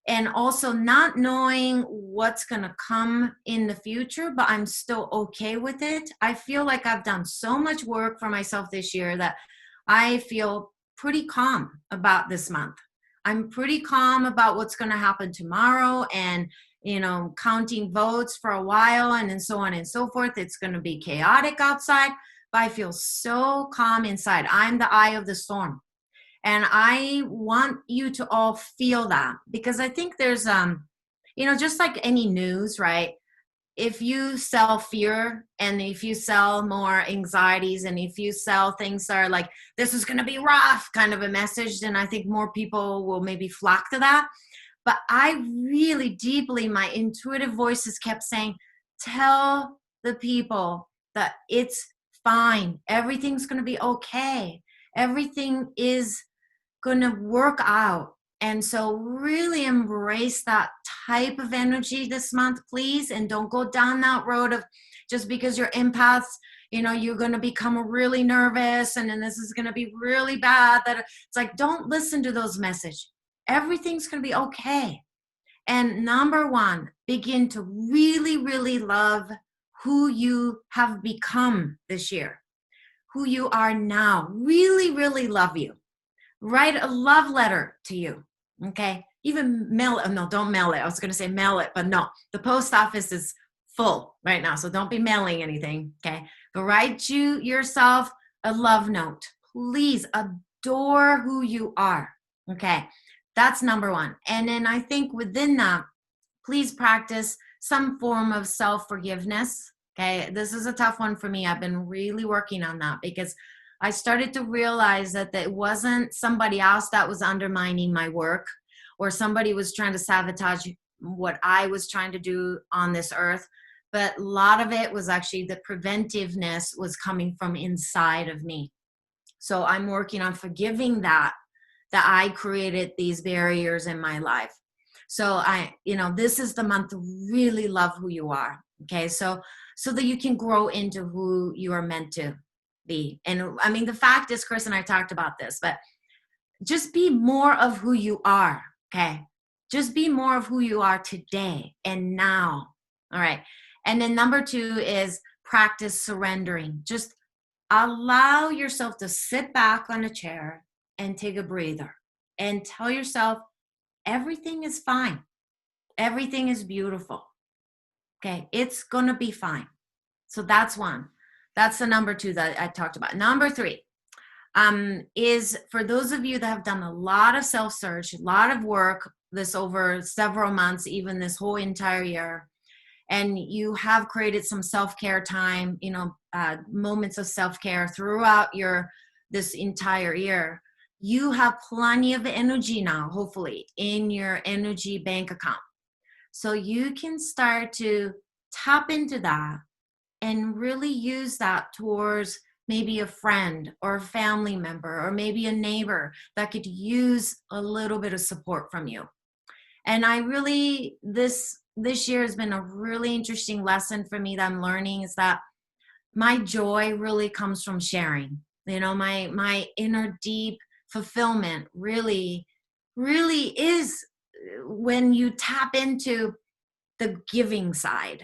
And also not knowing what's going to come in the future, but I'm still okay with it. I feel like I've done so much work for myself this year that I feel pretty calm about this month. I'm pretty calm about what's going to happen tomorrow, and, counting votes for a while, and then so on and so forth. It's going to be chaotic outside, but I feel so calm inside. I'm the eye of the storm. And I want you to all feel that, because I think there's, just like any news, right? If you sell fear, and if you sell more anxieties, and if you sell things that are like, this is going to be rough kind of a message, then I think more people will maybe flock to that. But I really deeply, my intuitive voices kept saying, tell the people that it's fine. Everything's going to be okay. Everything is going to work out. And so really embrace that type of energy this month, please. And don't go down that road of just because you're empaths, you're going to become really nervous, and then this is going to be really bad. That it's like, don't listen to those messages. Everything's going to be okay. And number one, begin to really, really love who you have become this year, who you are now. Really, really love you. Write a love letter to you. Okay. Even mail it. No, don't mail it. I was going to say mail it, but no, the post office is full right now. So don't be mailing anything. Okay. But write you yourself a love note. Please adore who you are. Okay. That's number one. And then I think within that, please practice some form of self-forgiveness. Okay. This is a tough one for me. I've been really working on that because I started to realize that it wasn't somebody else that was undermining my work, or somebody was trying to sabotage what I was trying to do on this earth. But a lot of it was actually the preventiveness was coming from inside of me. So I'm working on forgiving that I created these barriers in my life. So this is the month to really love who you are. Okay. So that you can grow into who you are meant to be. And I mean, the fact is, Chris and I talked about this, but just be more of who you are. Okay. Just be more of who you are today and now. All right. And then number 2 is practice surrendering. Just allow yourself to sit back on a chair and take a breather and tell yourself everything is fine. Everything is beautiful. Okay. It's going to be fine. So that's one. That's the number 2 that I talked about. Number 3 is for those of you that have done a lot of self-search, a lot of work this over several months, even this whole entire year, and you have created some self-care time, moments of self-care throughout this entire year. You have plenty of energy now, hopefully, in your energy bank account. So you can start to tap into that and really use that towards maybe a friend or a family member or maybe a neighbor that could use a little bit of support from you. And I really, this year has been a really interesting lesson for me that I'm learning is that my joy really comes from sharing. My inner deep fulfillment really, really is when you tap into the giving side.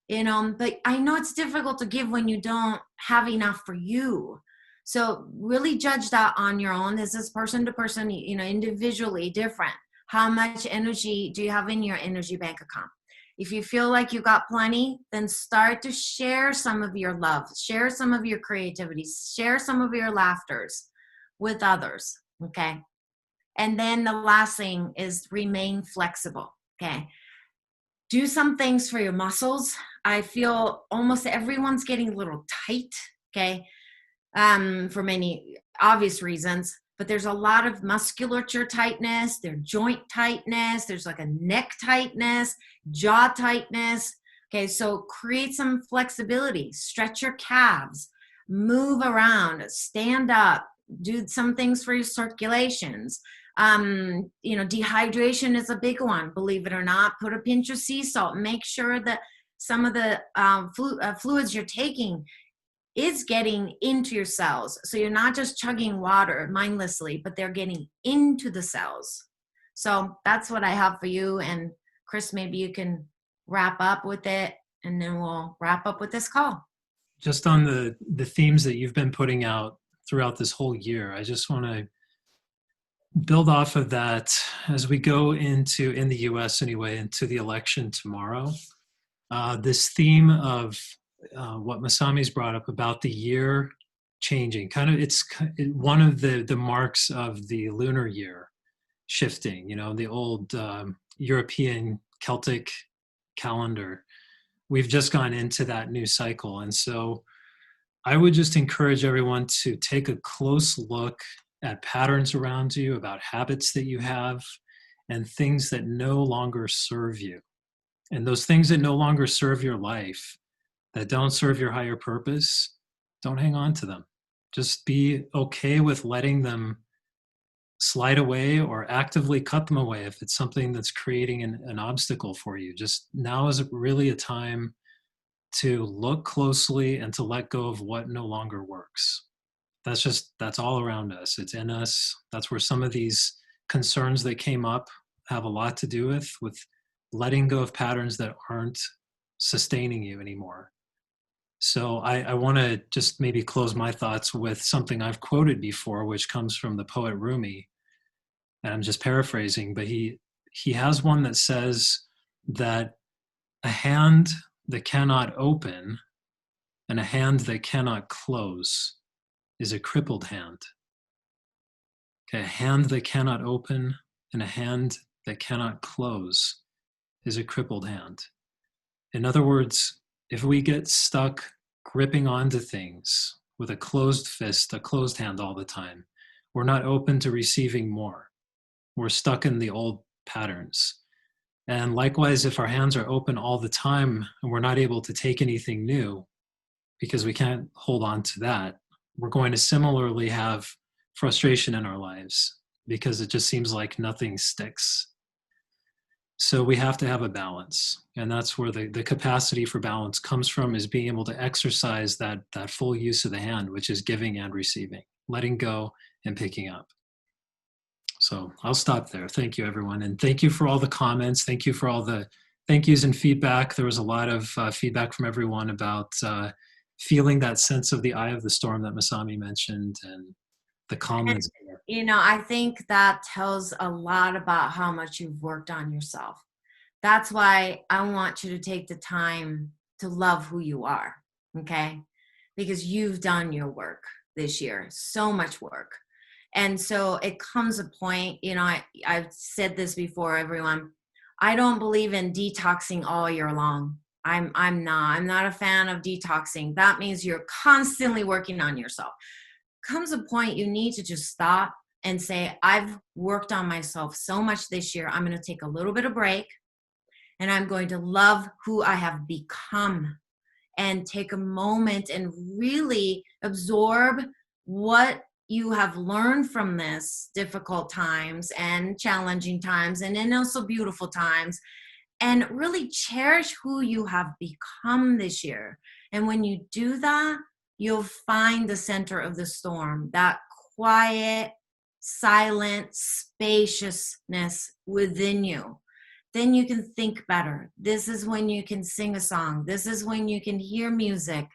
But I know it's difficult to give when you don't have enough for you. So really judge that on your own. This is person to person, individually different. How much energy do you have in your energy bank account? If you feel like you got plenty, then start to share some of your love, share some of your creativity, share some of your laughters with others. Okay. And then the last thing is remain flexible. Okay. Do some things for your muscles. I feel almost everyone's getting a little tight, okay, for many obvious reasons, but there's a lot of musculature tightness, there's joint tightness, there's like a neck tightness, jaw tightness. Okay, so create some flexibility, stretch your calves, move around, stand up, do some things for your circulations. Dehydration is a big one, believe it or not. Put a pinch of sea salt. Make sure that some of the fluids you're taking is getting into your cells. So you're not just chugging water mindlessly, but they're getting into the cells. So that's what I have for you. And Chris, maybe you can wrap up with it, and then we'll wrap up with this call. Just on the themes that you've been putting out throughout this whole year, I just want to build off of that as we go into, in the US anyway, into the election tomorrow. This theme of what Masami's brought up about the year changing, it's one of the marks of the lunar year shifting, the old European Celtic calendar. We've just gone into that new cycle. And so I would just encourage everyone to take a close look at patterns around you, about habits that you have, and things that no longer serve you. And those things that no longer serve your life, that don't serve your higher purpose, don't hang on to them. Just be okay with letting them slide away or actively cut them away if it's something that's creating an obstacle for you. Just now is really a time to look closely and to let go of what no longer works. That's all around us. It's in us. That's where some of these concerns that came up have a lot to do with letting go of patterns that aren't sustaining you anymore. So I want to just maybe close my thoughts with something I've quoted before, which comes from the poet Rumi, and I'm just paraphrasing, but he has one that says that a hand that cannot open and a hand that cannot close is a crippled hand. Okay, a hand that cannot open and a hand that cannot close is a crippled hand. In other words, if we get stuck gripping onto things with a closed fist, a closed hand all the time, we're not open to receiving more. We're stuck in the old patterns. And likewise, if our hands are open all the time and we're not able to take anything new because we can't hold on to that, we're going to similarly have frustration in our lives because it just seems like nothing sticks. So we have to have a balance. And that's where the capacity for balance comes from, is being able to exercise that full use of the hand, which is giving and receiving, letting go and picking up. So I'll stop there. Thank you, everyone. And thank you for all the comments. Thank you for all the thank yous and feedback. There was a lot of feedback from everyone about feeling that sense of the eye of the storm that Masami mentioned, and the calmness there. I think that tells a lot about how much you've worked on yourself. That's why I want you to take the time to love who you are, okay? Because you've done your work this year, so much work. And so it comes a point, I've said this before, everyone. I don't believe in detoxing all year long. I'm not a fan of detoxing. That means you're constantly working on yourself. Comes a point you need to just stop and say, I've worked on myself so much this year. I'm going to take a little bit of break, and I'm going to love who I have become, and take a moment and really absorb what you have learned from this difficult times and challenging times, and then also beautiful times, and really cherish who you have become this year. And when you do that, you'll find the center of the storm, that quiet, silent spaciousness within you. Then you can think better. This is when you can sing a song. This is when you can hear music.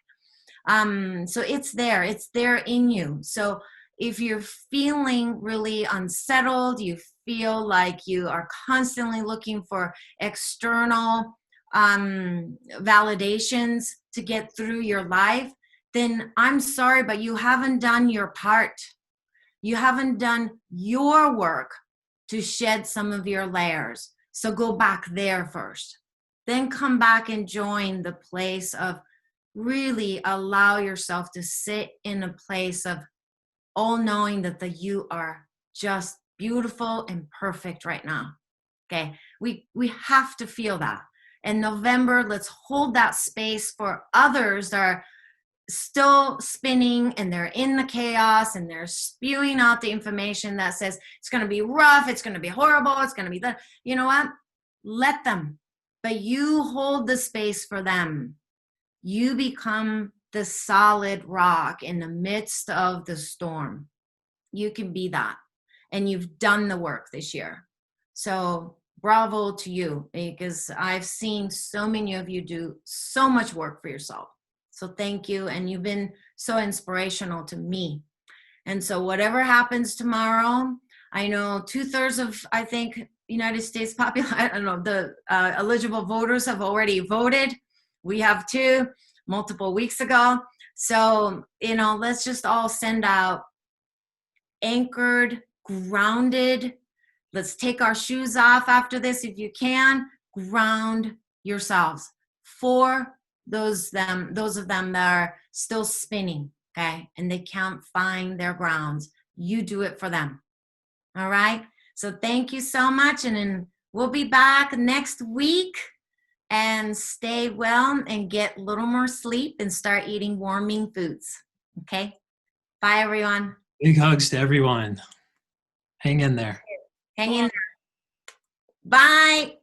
So it's there in you. So if you're feeling really unsettled, you feel like you are constantly looking for external validations to get through your life, then I'm sorry, but you haven't done your part. You haven't done your work to shed some of your layers. So go back there first. Then come back and join the place of really allow yourself to sit in a place of all knowing that you are just beautiful and perfect right now. Okay. We have to feel that. In November, let's hold that space for others that are still spinning and they're in the chaos and they're spewing out the information that says it's going to be rough, it's going to be horrible, it's going to be that. You know what? Let them. But you hold the space for them. You become the solid rock in the midst of the storm. You can be that. And you've done the work this year. So bravo to you, because I've seen so many of you do so much work for yourself. So thank you. And you've been so inspirational to me. And so whatever happens tomorrow, I know 2/3 of, I think, United States population, I don't know, the eligible voters have already voted. We have two multiple weeks ago. So, let's just all send out anchored, grounded. Let's take our shoes off after this if you can. Ground yourselves for those of them that are still spinning, okay, and they can't find their grounds. You do it for them. All right. So thank you so much, and then we'll be back next week. And stay well and get a little more sleep and start eating warming foods. Okay. Bye, everyone. Big hugs to everyone. Hang in there. Hang in there. Bye.